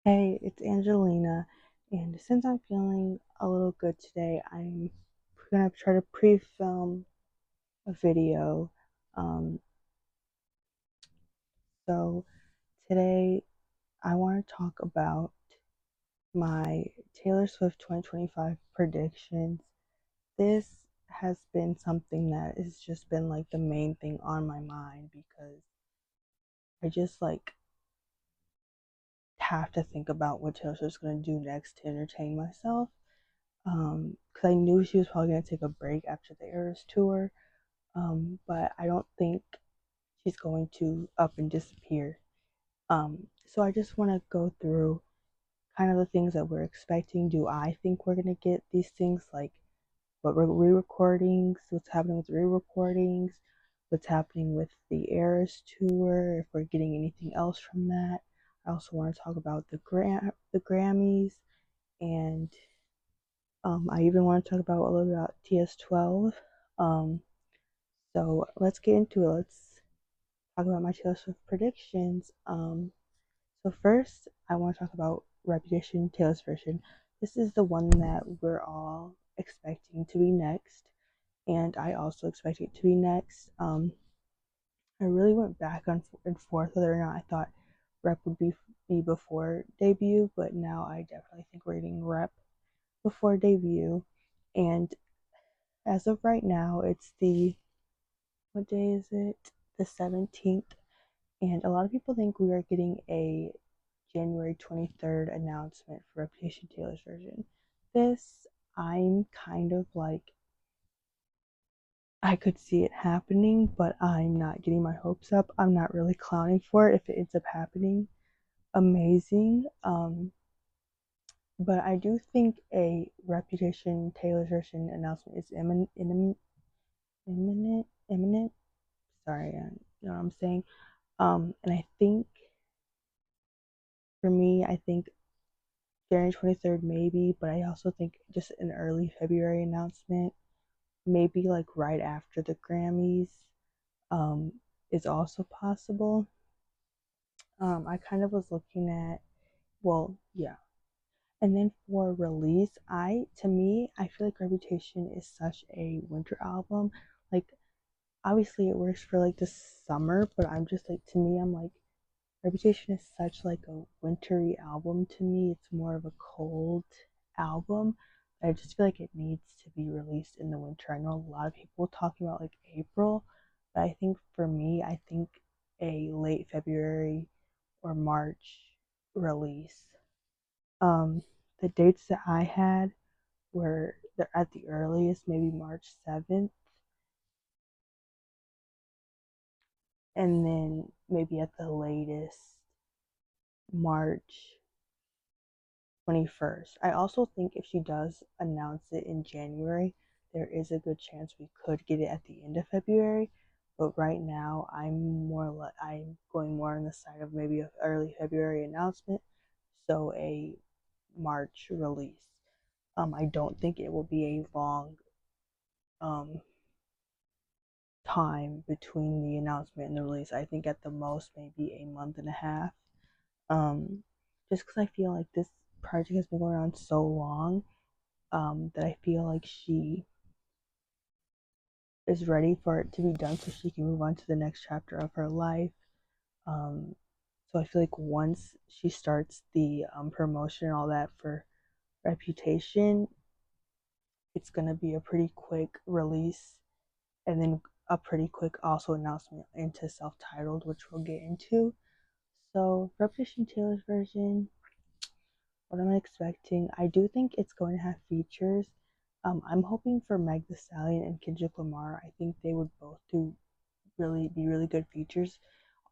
Hey, it's Angelina, and since I'm feeling a little good today, I'm gonna try to pre-film a video. Um, so today I want to talk about my Taylor Swift 2025 predictions. This has been something that has just been like the main thing on my mind because I just like have to think about what Taylor Swift's gonna do next to entertain myself. Because I knew she was probably going to take a break after the Eras tour, but I don't think she's going to up and disappear. So I just want to go through kind of the things that we're expecting. Do I think we're going to get these things like what re-recordings, what's happening with re-recordings, what's happening with the Eras tour, if we're getting anything else from that. I also want to talk about the Grammys and I even want to talk about a little bit about TS12. Um, so let's get into it. Let's talk about my Taylor Swift predictions. So first, I want to talk about Reputation, Taylor's version. This is the one that we're all expecting to be next, and I also expect it to be next. I really went back and forth whether or not I thought Rep would be before debut, but now I definitely think we're getting Rep before debut. And as of right now, it's what day is it? The 17th. And a lot of people think we are getting a January 23rd announcement for Reputation Taylor's version. This, I'm kind of like, I could see it happening, but I'm not getting my hopes up. I'm not really clowning for it if it ends up happening. Amazing. But I do think a Reputation Taylor's version announcement is imminent. Sorry, you know what I'm saying. And I think for me, I think January 23rd maybe, but I also think just an early February announcement, maybe like right after the Grammys, um, is also possible. I kind of was looking at, well, yeah. And then for release, to me, I feel like Reputation is such a winter album. Like, obviously it works for like the summer, but I'm just like, to me, I'm like, Reputation is such like a wintry album to me. It's more of a cold album. I just feel like it needs to be released in the winter. I know a lot of people talking about like April, but I think for me, I think a late February or March release. Um, the dates that I had were at the earliest, maybe March 7th, and then maybe at the latest, March 21st. I also think if she does announce it in January, there is a good chance we could get it at the end of February. But right now, I'm going more on the side of maybe an early February announcement, so a March release. I don't think it will be a long um, time between the announcement and the release. I think at the most maybe a month and a half. Um, just because I feel like this project has been going on so long, that I feel like she is ready for it to be done so she can move on to the next chapter of her life. Um, so I feel like once she starts the promotion and all that for Reputation, it's going to be a pretty quick release and then a pretty quick also announcement into self-titled, which we'll get into. So Reputation Taylor's version, what am I expecting? I do think it's going to have features. I'm hoping for Meg Thee Stallion and Kendrick Lamar. I think they would both be really good features.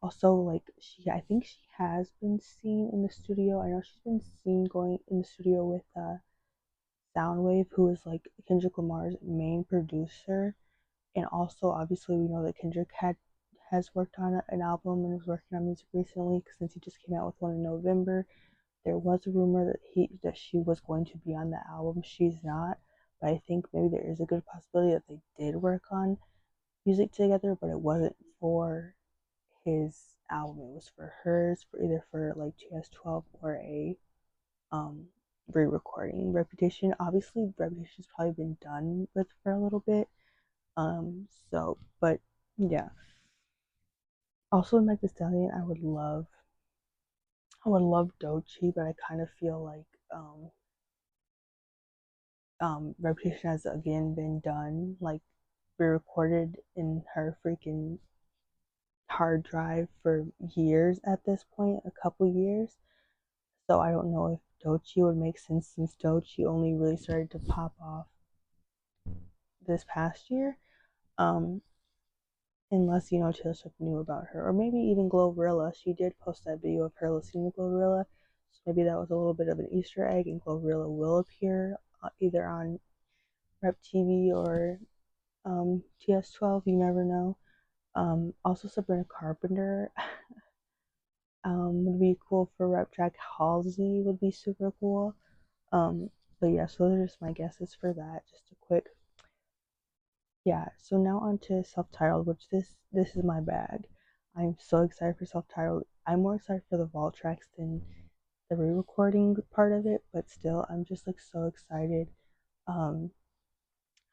Also, like I think she has been seen in the studio. I know she's been seen going in the studio with Soundwave, who is like Kendrick Lamar's main producer. And also, obviously, we know that Kendrick has worked on an album and is working on music recently since he just came out with one in November. There was a rumor that she was going to be on the album. She's not, but I think maybe there is a good possibility that they did work on music together, but it wasn't for his album. It was for hers, for either for like TS12 or a um re-recording. Reputation, obviously Reputation's probably been done with for a little bit. So but yeah. Also in like the Stallion, I would love Doechii, but I kind of feel like Reputation has again been done, like re-recorded in her freaking hard drive for years at this point, a couple years. So I don't know if Doechii would make sense since Doechii only really started to pop off this past year. Um, Unless Taylor Swift knew about her, or maybe even Glorilla. She did post that video of her listening to Glorilla, so maybe that was a little bit of an Easter egg, and Glorilla will appear either on Rep TV or TS12. You never know. Also, Sabrina Carpenter would be cool for Rep Track. Halsey would be super cool. Um, but yeah, so those are just my guesses for that. Just a quick, yeah. So now on to self-titled, which this is my bag. I'm so excited for self-titled. I'm more excited for the vault tracks than the re-recording part of it, but still, I'm just like so excited. Um,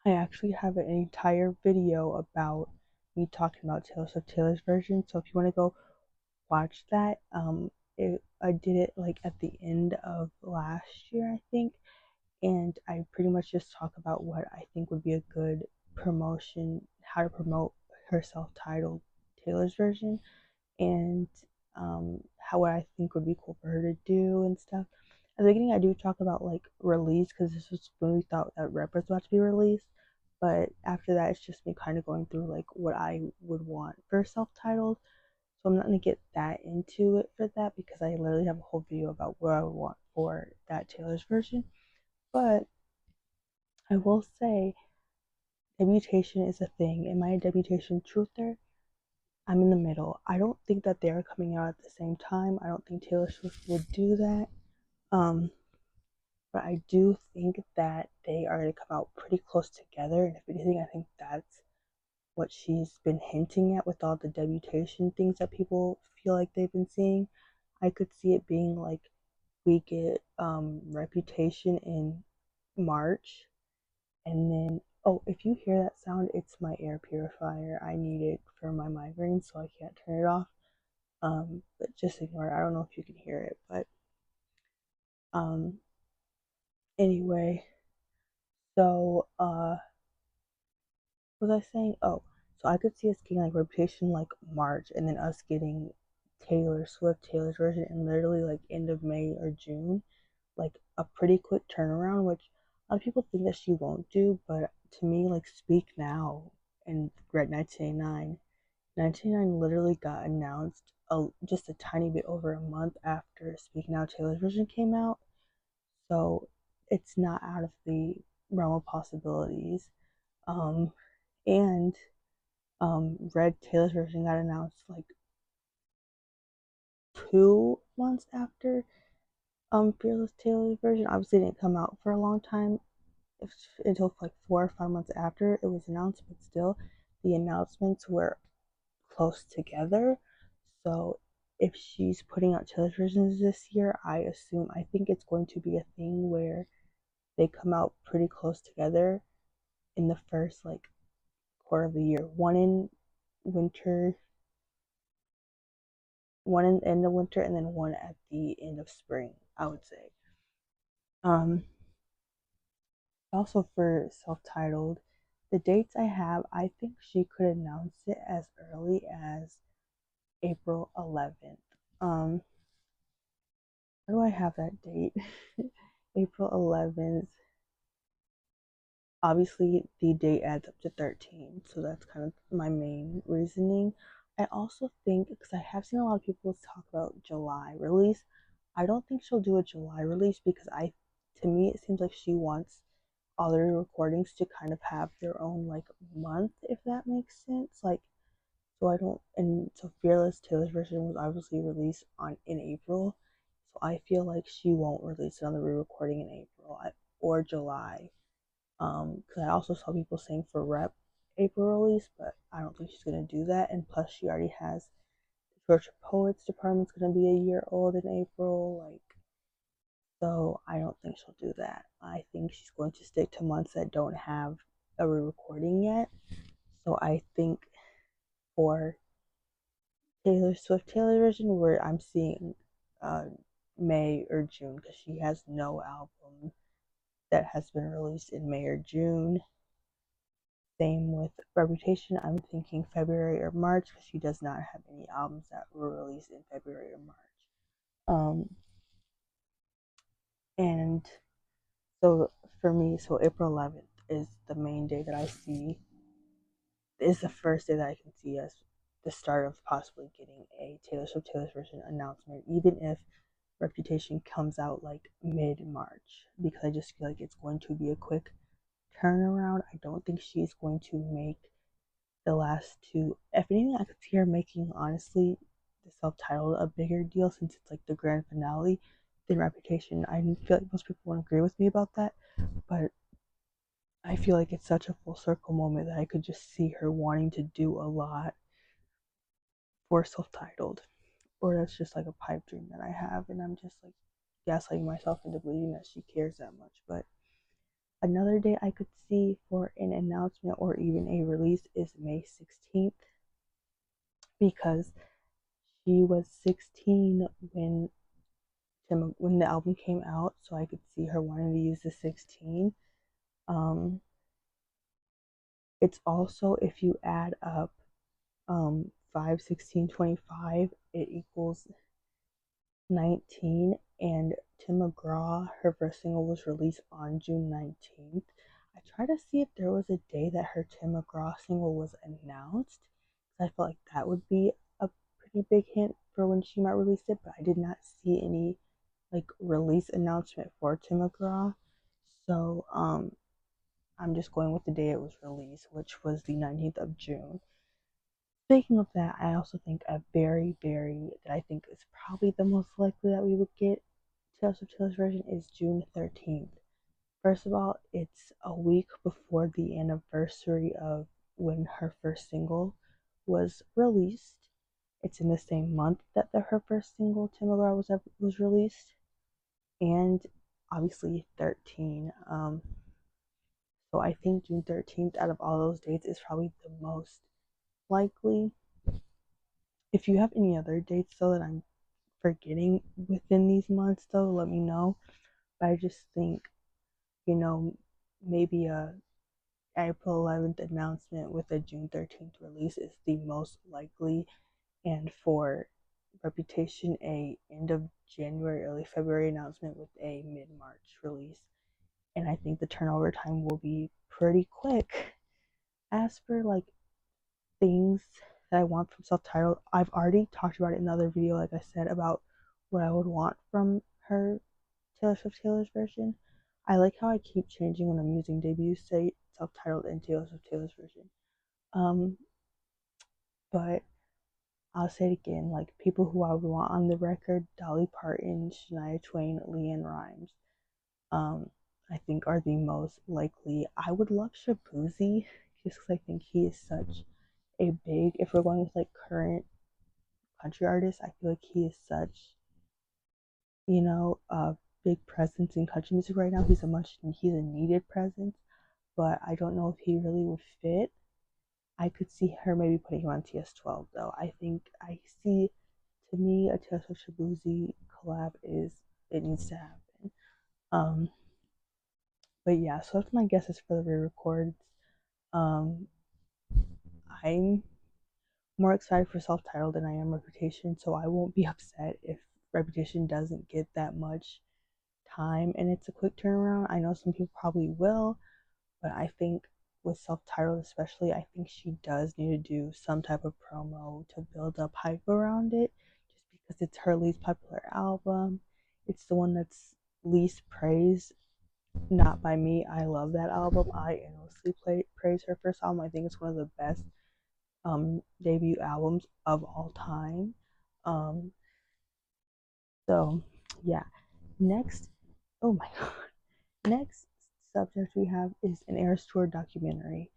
I actually have an entire video about me talking about Taylor Swift Taylor's version. So if you want to go watch that, I did it like at the end of last year, I think, and I pretty much just talk about what I think would be a good promotion, how to promote her self-titled Taylor's version, and how what I think would be cool for her to do and stuff. At the beginning, I do talk about like release because this was when we thought that Rep was about to be released. But after that, it's just me kind of going through like what I would want for self-titled. So I'm not gonna get that into it for that because I literally have a whole video about what I would want for that Taylor's version. But I will say debutation is a thing. Am I a debutation truther? I'm in the middle. I don't think that they're coming out at the same time. I don't think Taylor Swift would do that. Um, but I do think that they are going to come out pretty close together. And if anything, I think that's what she's been hinting at with all the debutation things that people feel like they've been seeing. I could see it being like we get Reputation in March, and then oh, if you hear that sound, it's my air purifier. I need it for my migraine, so I can't turn it off. But just ignore it. I don't know if you can hear it, but um, anyway. So what was I saying? Oh, so I could see us getting like Reputation like March, and then us getting Taylor Swift Taylor's version in literally like end of May or June, like a pretty quick turnaround, which a lot of people think that she won't do, but to me, like Speak Now and Red 1999 literally got announced just a tiny bit over a month after Speak Now Taylor's version came out. So it's not out of the realm of possibilities. Um, and Red Taylor's version got announced like 2 months after Fearless Taylor's version. Obviously, it didn't come out for a long time, until like 4 or 5 months after it was announced, but still, the announcements were close together. So if she's putting out Taylor's versions this year, I think it's going to be a thing where they come out pretty close together in the first like quarter of the year. One in winter, one in the end of winter, and then one at the end of spring, I would say. Um, Also for self-titled, the dates I have, I think she could announce it as early as April 11th. Where do I have that date? April 11th. Obviously, the date adds up to 13, so that's kind of my main reasoning. I also think, because I have seen a lot of people talk about July release, I don't think she'll do a July release because to me, it seems like she wants all the recordings to kind of have their own like month, if that makes sense. Like, so I don't, and so Fearless Taylor's version was obviously released in April, so I feel like she won't release it on the re-recording in April or July. Because I also saw people saying for Rep April release, but I don't think she's gonna do that. And plus, she already has Georgia Poets department's gonna be a year old in April. Like, so I don't think she'll do that. I think she's going to stick to months that don't have a re-recording yet. So I think for Taylor Swift Taylor version, where I'm seeing uh, May or June, because she has no album that has been released in May or June. Same with Reputation, I'm thinking February or March, because she does not have any albums that were released in February or March. And so for me, so April 11th is the main day that I see, is the first day that I can see as the start of possibly getting a Taylor Swift Taylor's version announcement, even if Reputation comes out like mid March, because I just feel like it's going to be a quick turnaround. I don't think she's going to make the last two. If anything, I could see her making, honestly, the self-titled a bigger deal, since it's like the grand finale than Reputation. I feel like most people won't agree with me about that, but I feel like it's such a full circle moment that I could just see her wanting to do a lot for self-titled. Or that's just like a pipe dream that I have, and I'm just like gaslighting myself into believing that she cares that much. But another day I could see for an announcement or even a release is May 16th, because she was 16 when the album came out, so I could see her wanting to use the 16. Um, it's also, if you add up 5, 16, 25, it equals 19, and Tim McGraw, her first single, was released on June 19th. I tried to see if there was a day that her Tim McGraw single was announced, because I felt like that would be a pretty big hint for when she might release it, but I did not see any like release announcement for Tim McGraw. So I'm just going with the day it was released, which was the 19th of June. Speaking of that, I also think a that I think is probably the most likely that we would get Taylor Swift Taylor's version is June 13th. First of all, it's a week before the anniversary of when her first single was released. It's in the same month that her first single, Tim McGraw, was released, and obviously 13. So I think June 13th out of all those dates is probably the most likely. If you have any other dates though that I'm forgetting within these months though, let me know. But I just think, you know, maybe a April 11th announcement with a June 13th release is the most likely, and for Reputation, a end of January, early February announcement with a mid-March release. And I think the turnover time will be pretty quick. As for like things that I want from self-titled, I've already talked about it in another video, like I said, about what I would want from her Taylor Swift Taylor's version. I like how I keep changing when I'm using debut, say self-titled and Taylor Swift Taylor's version. But I'll say it again, like people who I would want on the record: Dolly Parton, Shania Twain, LeAnn Rimes. I think are the most likely. I would love Shabuzi, just because I think he is such a big, if we're going with like current country artists, I feel like he is such, a big presence in country music right now. He's a needed presence, but I don't know if he really would fit. I could see her maybe putting him on TS12 though. I think I see, to me, a Taylor Swift Shabuzi collab it needs to happen. But yeah, so that's my guesses for the re-records. I'm more excited for self-titled than I am Reputation, so I won't be upset if Reputation doesn't get that much time and it's a quick turnaround. I know some people probably will, but I think with self-titled especially, I think she does need to do some type of promo to build up hype around it, just because it's her least popular album. It's the one that's least praised, not by me. I love that album. I endlessly praise her first album. I think it's one of the best debut albums of all time. Um, so yeah. Next, oh my god. Next subject we have is an Eras Tour documentary.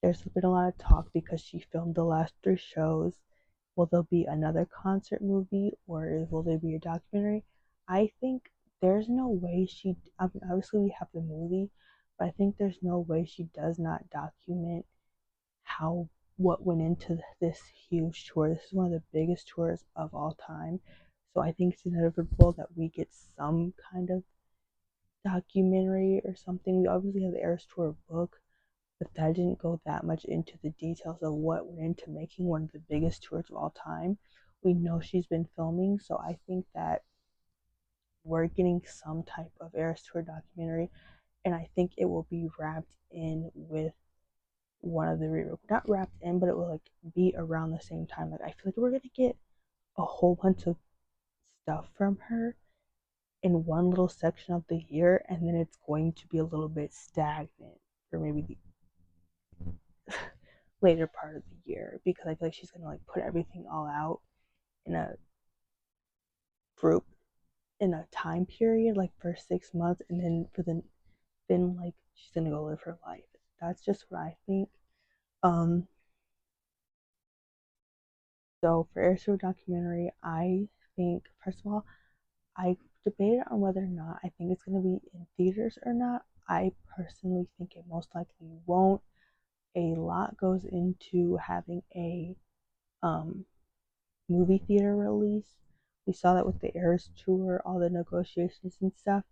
There's been a lot of talk because she filmed the last 3 shows, will there be another concert movie or will there be a documentary? I think there's no way she, I mean, obviously we have the movie, but I think there's no way she does not document how what went into this huge tour. This is one of the biggest tours of all time. So I think it's inevitable that we get some kind of documentary or something. We obviously have the Eras Tour book, but that didn't go that much into the details of what went into making one of the biggest tours of all time. We know she's been filming, so I think that we're getting some type of Eras Tour documentary, and I think it will be wrapped in with one of the not wrapped in, but it will like be around the same time. Like I feel like we're gonna get a whole bunch of stuff from her in one little section of the year, and then it's going to be a little bit stagnant for maybe the later part of the year because I feel like she's gonna like put everything all out in a group in a time period like for 6 months, and then then like she's gonna go live her life. That's just what I think. Um, so for Airstream documentary, I think first of all, I debated on whether or not I think it's gonna be in theaters or not. I personally think it most likely won't. A lot goes into having a um movie theater release. We saw that with the Eras tour, all the negotiations and stuff.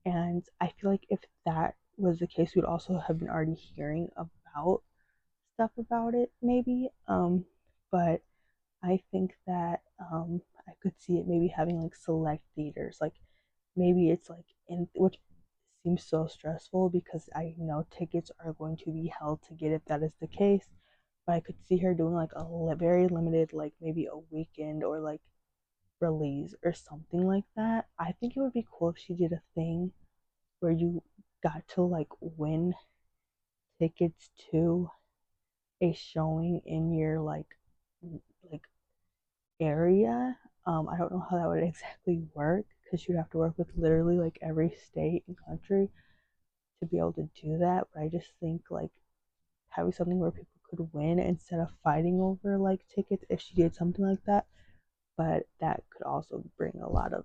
And I feel like if that was the case, we'd also have been already hearing about stuff about it, maybe. But I think that I could see it maybe having like select theaters, like maybe it's like in which seems so stressful because I know tickets are going to be held to get if that is the case. But I could see her doing like a very limited, like maybe a weekend or like release or something like that. I think it would be cool if she did a thing where you got to like win tickets to a showing in your like area. I don't know how that would exactly work because you'd have to work with literally like every state and country to be able to do that. But I just think like having something where people could win instead of fighting over like tickets if she did something like that. But that could also bring a lot of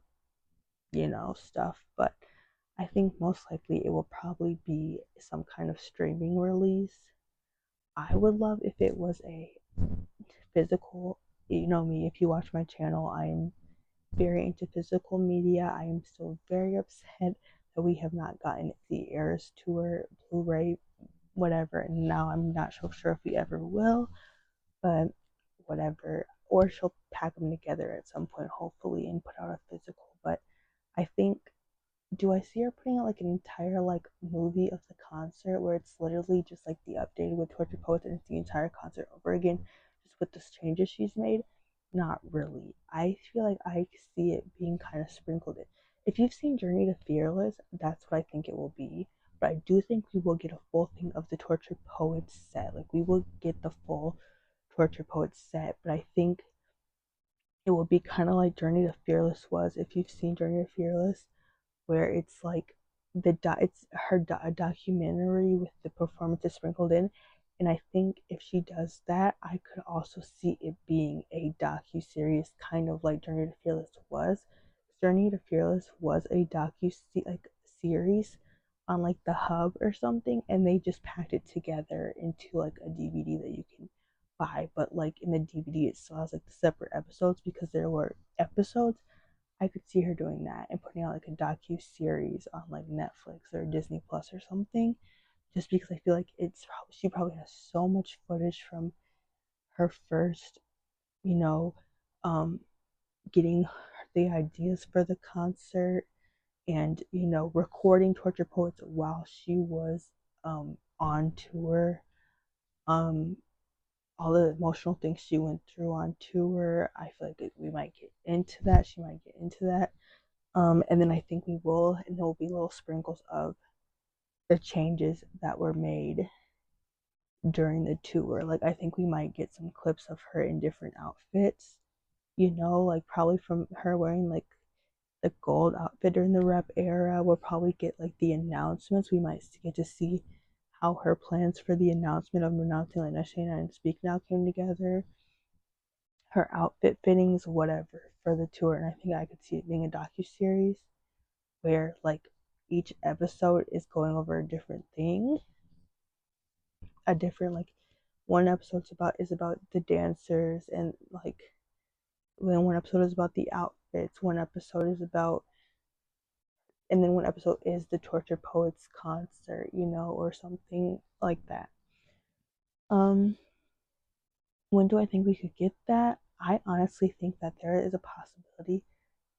stuff. But I think most likely it will probably be some kind of streaming release. I would love if it was a physical. You know me, if you watch my channel, I'm very into physical media. I am still very upset that we have not gotten the Eras Tour Blu-ray, whatever, and now I'm not so sure if we ever will, but whatever. Or she'll pack them together at some point, hopefully, and put out a physical. But I think do I see her putting out like an entire like movie of the concert where it's literally just like the updated with Torture Poets and it's the entire concert over again, just with the changes she's made? Not really. I feel like I see it being kind of sprinkled in. If you've seen Journey to Fearless, that's what I think it will be. But I do think we will get a full thing of the Torture Poets set. Like we will get the full Torture Poets set. But I think it will be kind of like Journey to Fearless was. If you've seen Journey to Fearless, where it's like it's her a documentary with the performances sprinkled in, and I think if she does that, I could also see it being a docu series, kind of like Journey to Fearless was. Journey to Fearless was a docu like series on like the Hub or something, and they just packed it together into like a DVD that you can buy. But like in the DVD, it still has like the separate episodes because there were episodes. I could see her doing that and putting out like a docu series on like Netflix or Disney Plus or something. Just because I feel like she probably has so much footage from her first, you know, um, getting the ideas for the concert and recording Torture Poets while she was on tour. Um, all the emotional things she went through on tour. I feel like we might get into that. She might get into that. And then I think we will, and there will be little sprinkles of the changes that were made during the tour. Like, I think we might get some clips of her in different outfits, like probably from her wearing like the gold outfit during the rep era. We'll probably get like the announcements. We might get to see how her plans for the announcement of announcing like Nashana and Speak Now came together. her outfit fittings, whatever, for the tour. And I think I could see it being a docu-series where like each episode is going over a different thing, a different like one episode's about the dancers and like then one episode is about the outfits, one episode is about and then one episode is the Tortured Poets concert, or something like that. Um when do I think we could get that? I honestly think that there is a possibility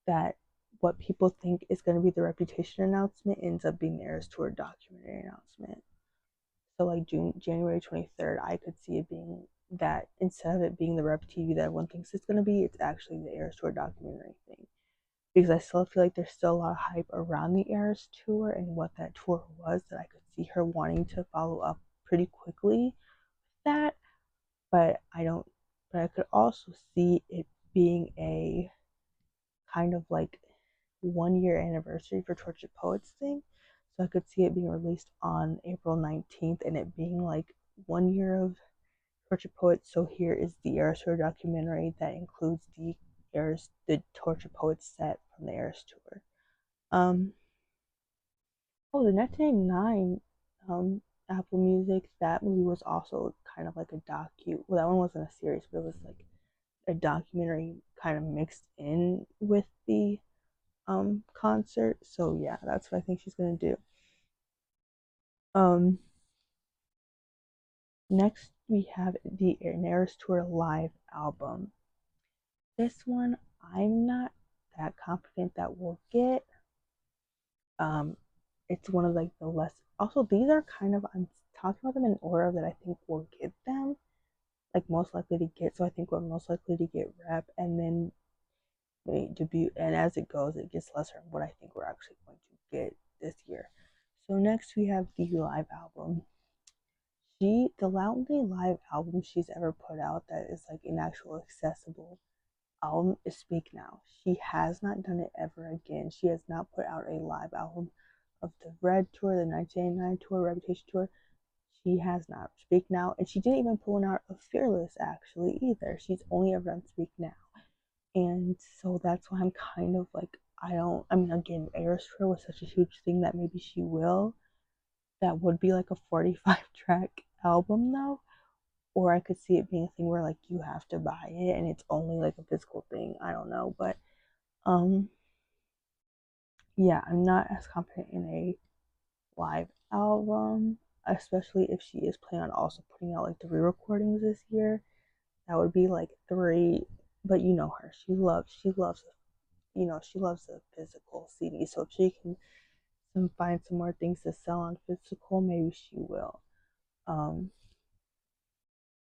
that what people think is going to be the Reputation announcement ends up being the Eras Tour documentary announcement. So like January 23rd, I could see it being that instead of it being the Rep TV that everyone thinks it's going to be, it's actually the Eras Tour documentary thing. Because I still feel like there's still a lot of hype around the Eras Tour and what that tour was, that I could see her wanting to follow up pretty quickly with that. But I could also see it being a kind of like 1 year anniversary for Tortured Poets thing. So I could see it being released on April 19th and it being like 1 year of Tortured Poets. So here is the Eras Tour documentary that includes the Tortured Poets set from the Eras Tour. Um oh, the 1989 Apple Music, that movie was also kind of like a that one wasn't a series, but it was like a documentary kind of mixed in with the concert. So yeah, that's what I think she's gonna do. Um Next we have the Eras Tour live album. This one I'm not that confident that we'll get. Um it's one of like the less, also these are kind of, I'm talking about them in order that I think we'll get them, like most likely to get. So I think we're most likely to get Rep and then debut, and as it goes it gets lesser in what I think we're actually going to get this year. So next we have the live album. The only live album she's ever put out that is like an actual accessible album is Speak Now. She has not done it ever again. She has not put out a live album of the Red Tour, the 1989 tour, Reputation tour. She has not. Speak Now, and she didn't even put one out of Fearless actually either. She's only ever done Speak Now. And so that's why I'm kind of like, I mean, again, Eras Tour was such a huge thing that maybe she will. That would be like a 45 track album though. Or I could see it being a thing where like you have to buy it and it's only like a physical thing. I don't know. But um yeah, I'm not as confident in a live album, especially if she is planning on also putting out like the re-recordings this year. That would be like three, but you know her. She loves the physical CD. So if she can find some more things to sell on physical, maybe she will. Um,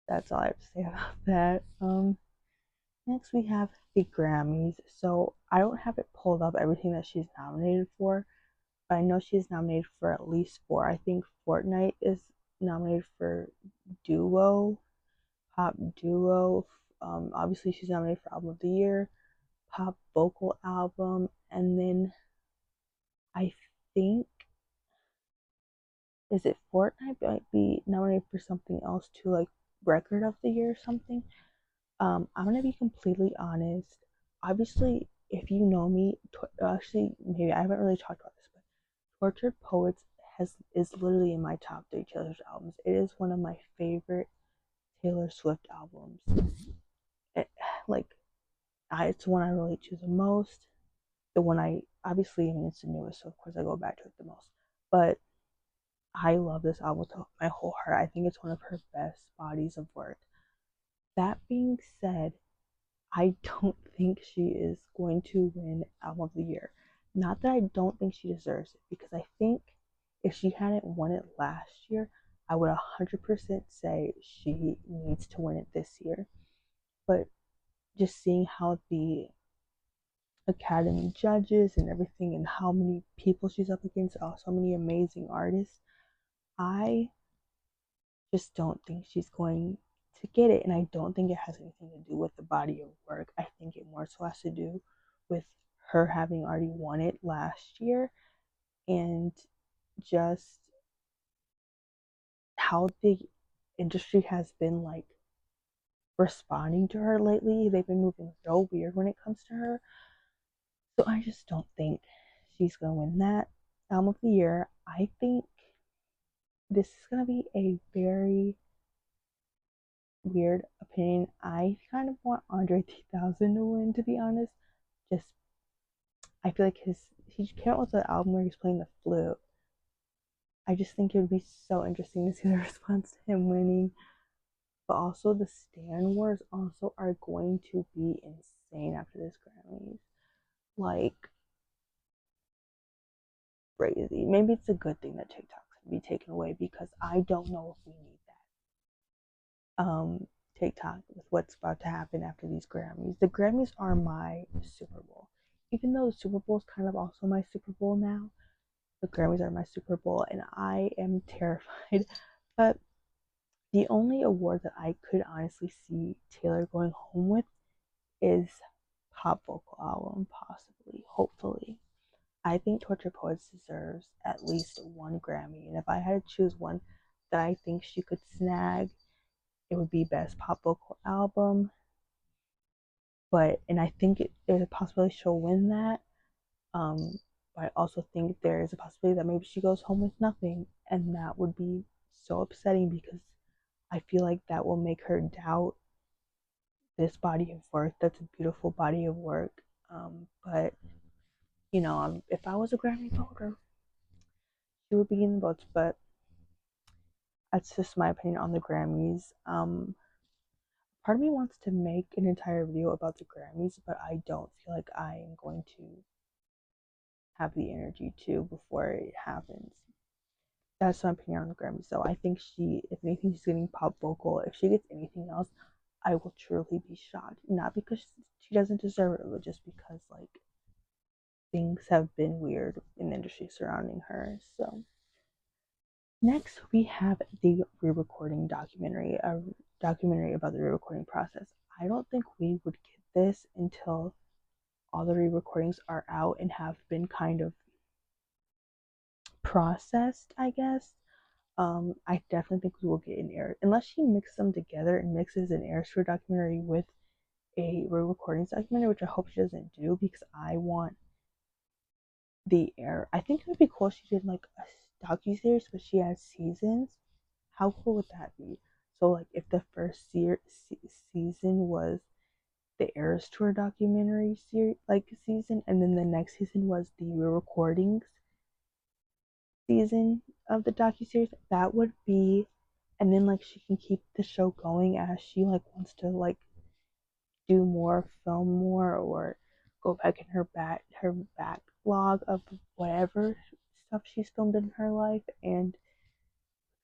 that's all I have to say about that. Next we have the Grammys. So I don't have it pulled up everything that she's nominated for, but I know she's nominated for at least four. I think Fortnite is nominated for duo, pop duo. Obviously she's nominated for album of the year, pop vocal album, and then I think, is it Fortnite might be nominated for something else too, like record of the year or something. I'm gonna be completely honest. Obviously, if you know me, actually, maybe I haven't really talked about this, but Tortured Poets is literally in my top three Taylor Swift albums. It is one of my favorite Taylor Swift albums. It, like, it's the one I relate to the most. The one I mean, it's the newest, so of course I go back to it the most. But I love this album with my whole heart. I think it's one of her best bodies of work. That being said, I don't think she is going to win Album of the Year. Not that I don't think she deserves it, because I think if she hadn't won it last year, I would 100% say she needs to win it this year. But just seeing how the Academy judges and everything, and how many people she's up against, also many amazing artists, I just don't think she's going to get it. And I don't think it has anything to do with the body of work. I think it more so has to do with her having already won it last year, and just how the industry has been like responding to her lately. They've been moving real weird when it comes to her. So I just don't think she's gonna win that album of the year. I think this is gonna be a very weird opinion. I kind of want Andre 3000 to win, to be honest. Just I feel like he came out with an album where he's playing the flute. I just think it would be so interesting to see the response to him winning. But also the Stan Wars also are going to be insane after this Grammys. Like crazy. Maybe it's a good thing that TikTok's gonna be taken away because I don't know if we need that. TikTok with what's about to happen after these Grammys. The Grammys are my Super Bowl. Even though the Super Bowl is kind of also my Super Bowl now, the Grammys are my Super Bowl and I am terrified. But the only award that I could honestly see Taylor going home with is pop vocal album, possibly, hopefully. I think Torture Poets deserves at least one Grammy, and if I had to choose one that I think she could snag, it would be Best Pop Vocal Album. And I think there's a possibility she'll win that. Um, but I also think there is a possibility that maybe she goes home with nothing, and that would be so upsetting because I feel like that will make her doubt this body of work. That's a beautiful body of work. But if I was a Grammy voter, she would be in the votes. But that's just my opinion on the Grammys. Part of me wants to make an entire video about the Grammys, but I don't feel like I am going to have the energy to before it happens. That's my opinion on the Grammys. So I think if anything, she's getting pop vocal. If she gets anything else, I will truly be shocked. Not because she doesn't deserve it, but just because like things have been weird in the industry surrounding her. So next we have the re-recording documentary, a documentary about the re-recording process. I don't think we would get this until all the re-recordings are out and have been kind of processed, I guess. I definitely think we will get an air unless she mixes them together and mixes an air tour documentary with a re-recordings documentary, which I hope she doesn't do because I want the air. I think it would be cool if she did like a docu-series, but she has seasons. How cool would that be? So like if the first season was the Eras Tour documentary series like season, and then the next season was the recordings season of the docu-series, that would be, and then like she can keep the show going as she like wants to like do more, film more, or go back in her backlog of whatever stuff she's filmed in her life and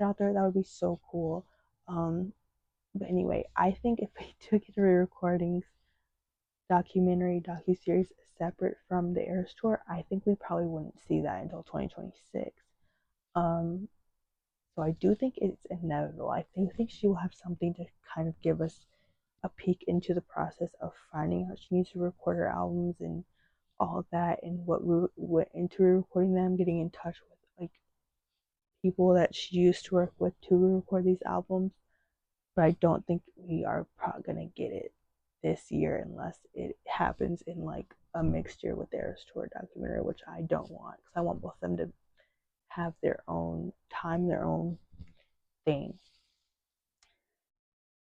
out there. That would be so cool. But anyway, I think if we took it to re-recordings documentary docu-series separate from the Eras Tour, I think we probably wouldn't see that until 2026. Um, so I do think it's inevitable. I think she will have something to kind of give us a peek into the process of finding out she needs to record her albums and all of that, and what went into recording them, getting in touch with like people that she used to work with to record these albums. But I don't think we are probably gonna get it this year unless it happens in like a mixture with their tour documentary, which I don't want because I want both of them to have their own time, their own thing.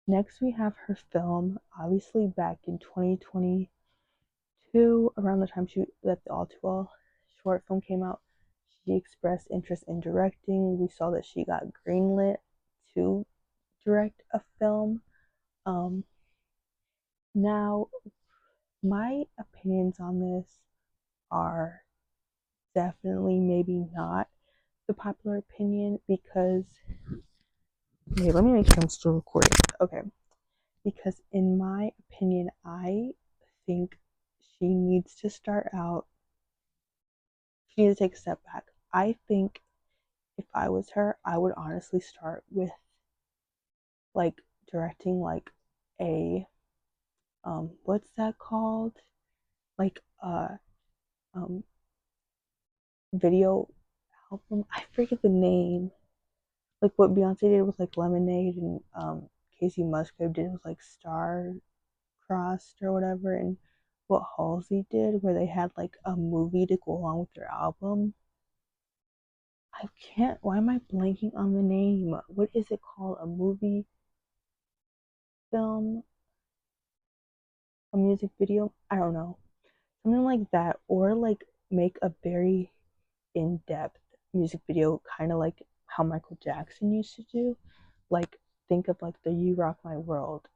Next, we have her film, obviously back in 2022, around the time that the All Too Well short film came out. She expressed interest in directing. We saw that she got greenlit to direct a film. Um, Now, my opinions on this are definitely maybe not the popular opinion because, okay, let me make sure I'm still recording. Okay, because in my opinion, I think she needs to start out, she needs to take a step back. I think if I was her, I would honestly start with like directing like a, what's that called? Like um, video album. I forget the name. Like what Beyonce did with like Lemonade and Casey Musgrave did was like Star Crossed or whatever, and what Halsey did, where they had like a movie to go along with their album. I can't. Why am I blanking on the name? What is it called? A movie, film, a music video? I don't know. Something like that, or like make a very in-depth music video, kind of like how Michael Jackson used to do. Like think of like the "You Rock My World"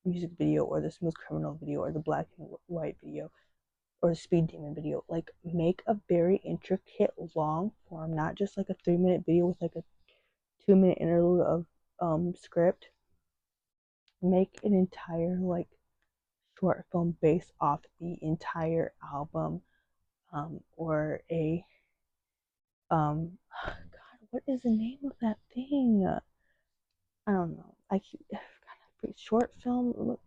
music video, or the "Smooth Criminal" video, or the "Black and White" video, or the "Speed Demon" video. Like make a very intricate long form, not just like a 3 minute video with like a 2 minute interlude of script. Make an entire like short film based off the entire album, or a God, what is the name of that thing? I don't know. I keep short film.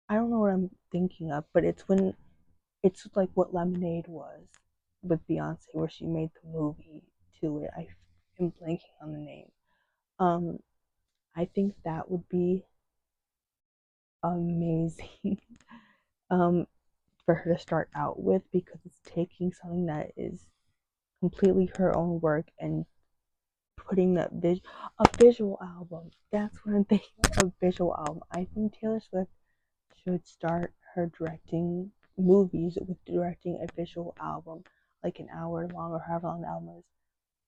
I don't know what I'm thinking of, but it's like what Lemonade was with Beyonce, where she made the movie to it. I am blanking on the name. Um, I think that would be amazing. um, for her to start out with, because it's taking something that is completely her own work and putting a visual album. That's what I'm thinking. A visual album. I think Taylor Swift should start her directing movies with directing a visual album, like an hour long or however long the album is,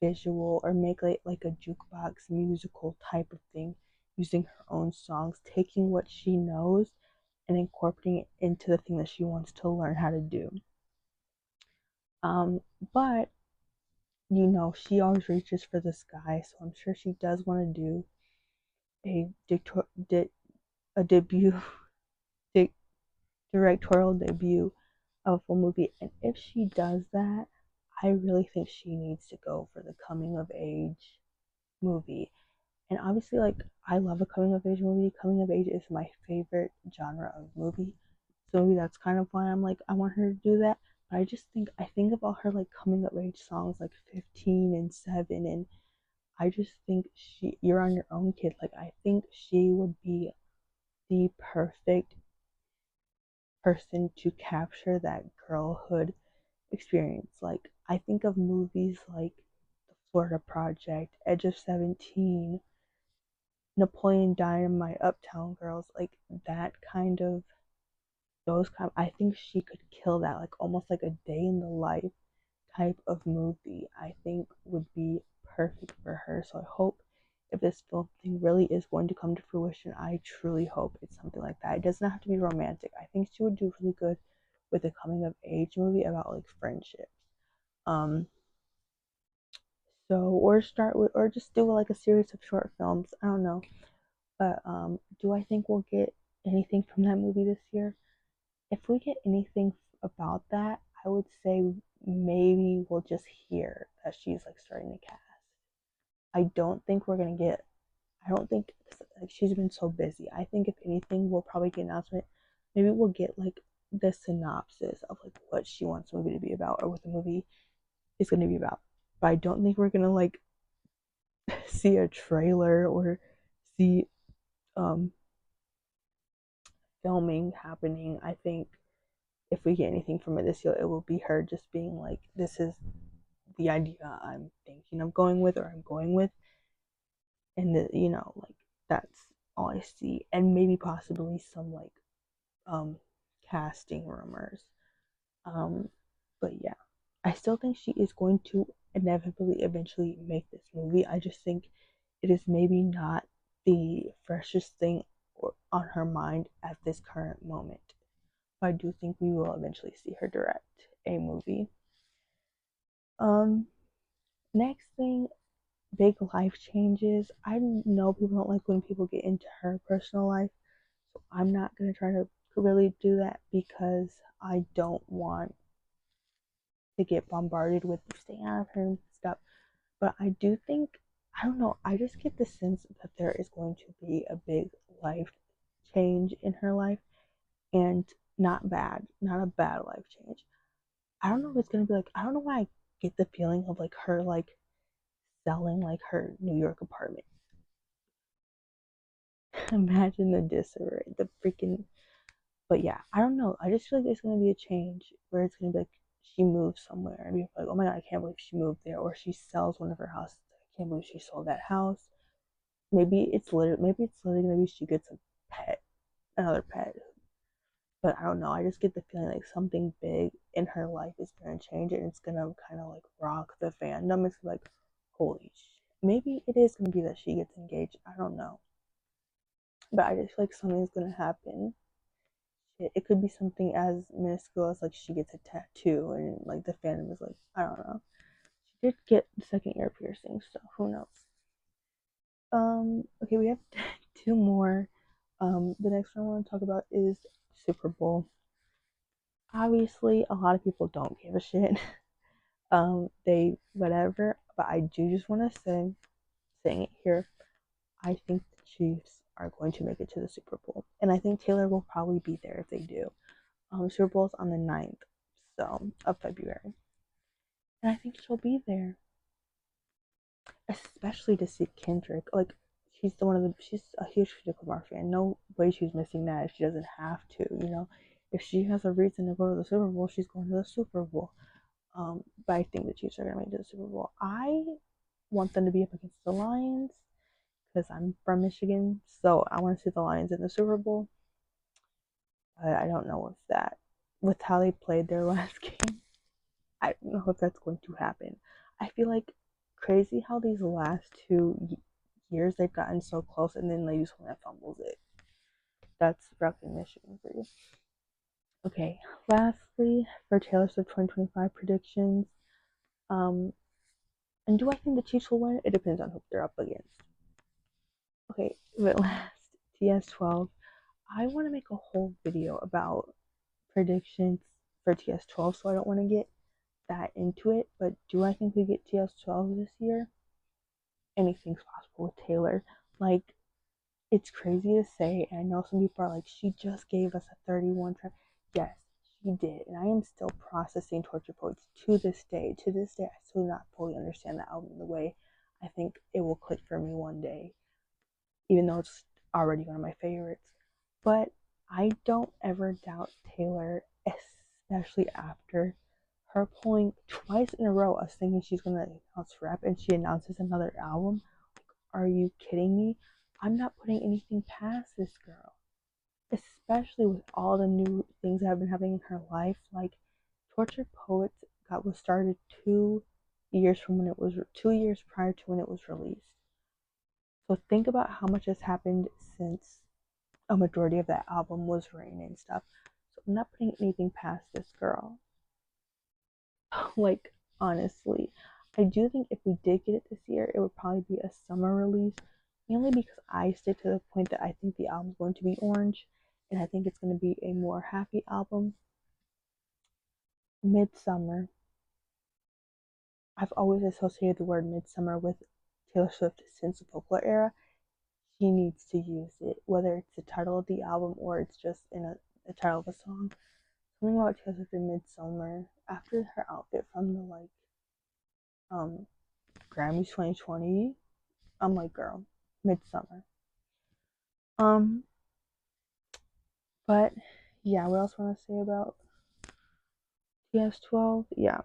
visual, or make like a jukebox musical type of thing, using her own songs, taking what she knows and incorporating it into the thing that she wants to learn how to do. But she always reaches for the sky, so I'm sure she does want to do a a debut di- directorial debut of a full movie. And if she does that, I really think she needs to go for the coming of age movie. And obviously, like, I love a coming of age movie. Coming of age is my favorite genre of movie. So maybe that's kind of why I'm like, I want her to do that. But I think about her like coming of age songs like 15 and 7, and I just think you're on your own, kid. Like, I think she would be the perfect person to capture that girlhood experience. Like, I think of movies like The Florida Project, Edge of 17, Napoleon Dynamite, Uptown Girls, like that kind of I think she could kill that, like almost like a day in the life type of movie. I think would be perfect for her. So I hope, if this film thing really is going to come to fruition, I truly hope it's something like that. It doesn't have to be romantic. I think she would do really good with a coming of age movie about like friendships. Um, or start with, or just do like a series of short films. I don't know, but do I think we'll get anything from that movie this year? If we get anything about that, I would say maybe we'll just hear that she's like starting to cast. I don't think we're gonna get. I don't think, like, she's been so busy. I think if anything, we'll probably get an announcement. Maybe we'll get like the synopsis of like what she wants the movie to be about, or what the movie is going to be about. But I don't think we're gonna like see a trailer or see um filming happening. I think if we get anything from it this year, it will be her just being like, "This is the idea I'm thinking of going with, or I'm going with," and like, that's all I see, and maybe possibly some like um casting rumors. Um, but yeah, I still think she is going to inevitably eventually make this movie. I just think it is maybe not the freshest thing on her mind at this current moment. But I do think we will eventually see her direct a movie. Um, Next thing, big life changes. I know people don't like when people get into her personal life, so I'm not gonna try to really do that, because I don't want to get bombarded with staying out of her stuff. But I do think, I don't know, I just get the sense that there is going to be a big life change in her life, and not a bad life change. I don't know if it's gonna be like, I don't know why I get the feeling of like her like selling like her New York apartment. imagine the disarray, the freaking. But yeah, I don't know. I just feel like there's gonna be a change where it's gonna be like she moves somewhere and be like, oh my god, I can't believe she moved there, or she sells one of her houses. I can't believe she sold that house. Maybe it's literally gonna be she gets a pet, another pet. But I don't know. I just get the feeling like something big in her life is gonna change and it's gonna kind of like rock the fandom. It's like, holy shit. Maybe it is gonna be that she gets engaged. I don't know. But I just feel like something's gonna happen. It could be something as minuscule as like she gets a tattoo and like the fandom is like, I don't know. She did get the second ear piercing, so who knows? Okay, we have two more. The next one I want to talk about is Super Bowl. Obviously, a lot of people don't give a shit. They whatever, but I do just want to say, saying it here, I think the Chiefs are going to make it to the Super Bowl, and I think Taylor will probably be there if they do. Super Bowl's on the 9th, so of February, and I think she'll be there, especially to see Kendrick. Like she's a huge Kendrick Lamar fan. No way she's missing that if she doesn't have to. If she has a reason to go to the Super Bowl, she's going to the Super Bowl. But I think the Chiefs are going to make it to the Super Bowl. I want them to be up against the Lions because I'm from Michigan, so I want to see the Lions in the Super Bowl. But I don't know if that, with how they played their last game, I don't know if that's going to happen. I feel like crazy how these last 2 years they've gotten so close and then they just one that fumbles it. That's fucking Michigan for you. Okay, lastly, for Taylor Swift 2025 predictions, um, and do I think the Chiefs will win? It depends on who they're up against. Okay, but last, TS12. I want to make a whole video about predictions for TS12, so I don't want to get that into it. But do I think we get TS12 this year? Anything's possible with Taylor. Like, it's crazy to say, and I know some people are like, she just gave us a 31 track. Yes, she did, and I am still processing Torture Poets to this day. To this day, I still do not fully understand the album the way I think it will click for me one day, even though it's already one of my favorites. But I don't ever doubt Taylor, especially after her pulling twice in a row us thinking she's gonna announce rap and she announces another album. Are you kidding me? I'm not putting anything past this girl, especially with all the new things that have been happening in her life. Like, Tortured Poets was started 2 years from when it was 2 years prior to when it was released. So think about how much has happened since a majority of that album was written and stuff. So I'm not putting anything past this girl. Like, honestly, I do think if we did get it this year, it would probably be a summer release, mainly because I stick to the point that I think the album's going to be orange, and I think it's going to be a more happy album. Midsummer. I've always associated the word midsummer with Taylor Swift since the folklore era. She needs to use it, whether it's the title of the album or it's just in the title of a song. Something about Taylor Swift in Midsummer after her outfit from the Grammys 2020. I'm like, girl, Midsummer. Um, but yeah, what else want to say about TS12? Yeah,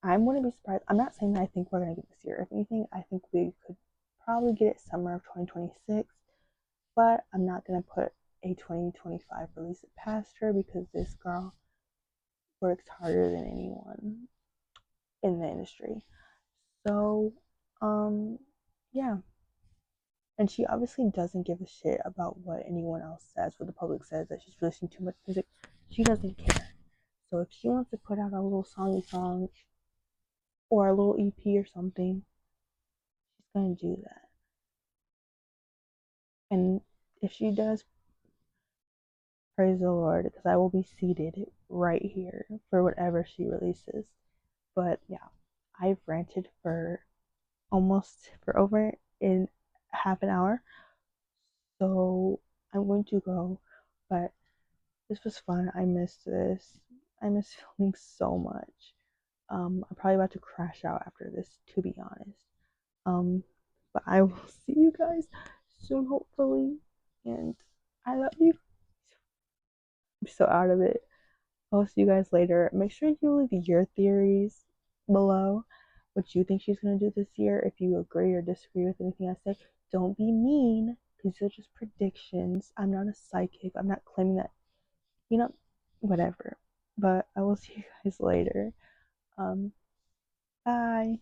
I'm gonna be surprised. I'm not saying that I think we're gonna get this year. If anything, I think we could probably get it summer of 2026. But I'm not gonna put a 2025 release past her because this girl works harder than anyone in the industry. So, yeah. And she obviously doesn't give a shit about what anyone else says, what the public says, that she's releasing too much music. She doesn't care. So if she wants to put out a little song or a little EP or something, she's gonna do that. And if she does, praise the Lord, because I will be seated right here for whatever she releases. But yeah, I've ranted for over in half an hour. So I'm going to go. But this was fun. I missed this. I miss filming so much. I'm probably about to crash out after this, to be honest. Um, but I will see you guys soon, hopefully. And I love you. I'm so out of it. I'll see you guys later. Make sure you leave your theories below. What you think she's gonna do this year. If you agree or disagree with anything I say, don't be mean because these are just predictions. I'm not a psychic. I'm not claiming that, you know, whatever. But I will see you guys later. Um, bye.